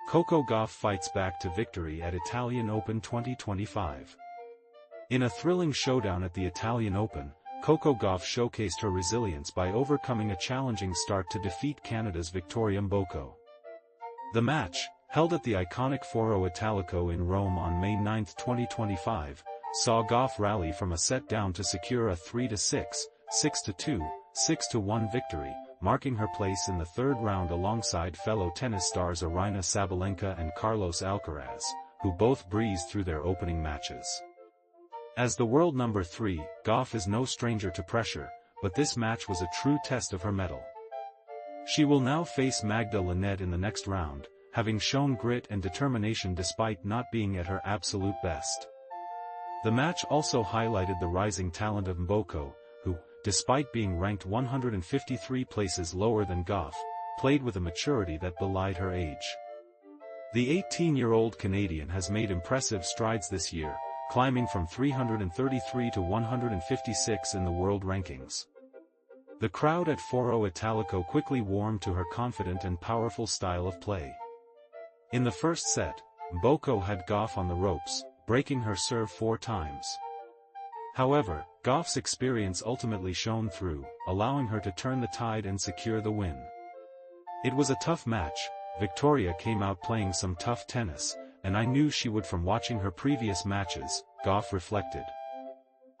Coco Gauff fights back to victory at Italian Open 2025. In a thrilling showdown at the Italian Open, Coco Gauff showcased her resilience by overcoming a challenging start to defeat Canada's Victoria Mboko. The match, held at the iconic Foro Italico in Rome on May 9, 2025, saw Gauff rally from a set down to secure a 3-6, 6-2, 6-1 victory, marking her place in the third round alongside fellow tennis stars Aryna Sabalenka and Carlos Alcaraz, who both breezed through their opening matches. As the world number 3, Gauff is no stranger to pressure, but this match was a true test of her mettle. She will now face Magda Linette in the next round, having shown grit and determination despite not being at her absolute best. The match also highlighted the rising talent of Mboko, who, despite being ranked 153 places lower than Gauff, played with a maturity that belied her age. The 18-year-old Canadian has made impressive strides this year, climbing from 333 to 156 in the world rankings. The crowd at Foro Italico quickly warmed to her confident and powerful style of play. In the first set, Mboko had Gauff on the ropes, breaking her serve 4 times. However, Gauff's experience ultimately shone through, allowing her to turn the tide and secure the win. It was a tough match. Victoria came out playing some tough tennis, and I knew she would from watching her previous matches, Gauff reflected.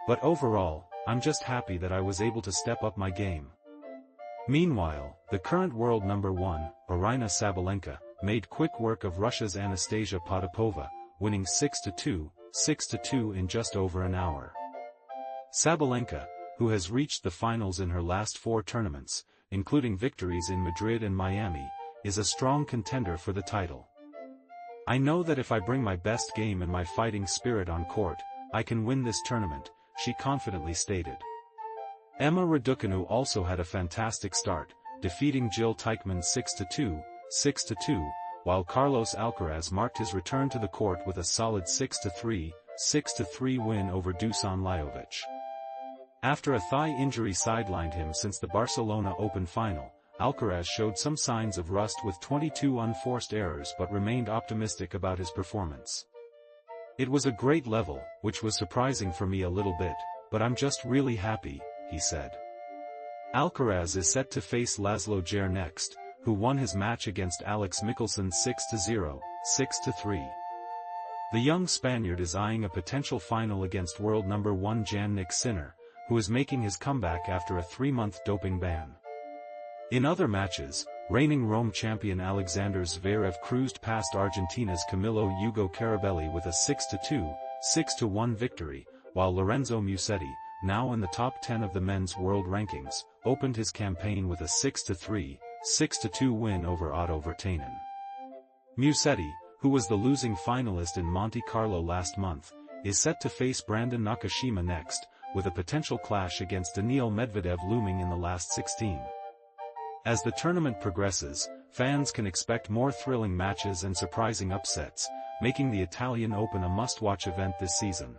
But overall, I'm just happy that I was able to step up my game. Meanwhile, the current world number 1, Aryna Sabalenka, made quick work of Russia's Anastasia Potapova, winning 6-2, 6-2 in just over an hour. Sabalenka, who has reached the finals in her last 4 tournaments, including victories in Madrid and Miami, is a strong contender for the title. I know that if I bring my best game and my fighting spirit on court, I can win this tournament, she confidently stated. Emma Raducanu also had a fantastic start, defeating Jill Teichmann 6-2, 6-2, while Carlos Alcaraz marked his return to the court with a solid 6-3, 6-3 win over Dusan Lajovic. After a thigh injury sidelined him since the Barcelona Open final, Alcaraz showed some signs of rust with 22 unforced errors but remained optimistic about his performance. It was a great level, which was surprising for me a little bit, but I'm just really happy, he said. Alcaraz is set to face Laszlo Djere next, who won his match against Alex Michelsen 6-0, 6-3. The young Spaniard is eyeing a potential final against world number 1 Jannik Sinner, who is making his comeback after a 3-month doping ban. In other matches, reigning Rome champion Alexander Zverev cruised past Argentina's Camilo Hugo Carabelli with a 6-2, 6-1 victory, while Lorenzo Musetti, now in the top 10 of the men's world rankings, opened his campaign with a 6-3, 6-2 win over Otto Virtanen. Musetti, who was the losing finalist in Monte Carlo last month, is set to face Brandon Nakashima next, with a potential clash against Daniil Medvedev looming in the last 16. As the tournament progresses, fans can expect more thrilling matches and surprising upsets, making the Italian Open a must-watch event this season.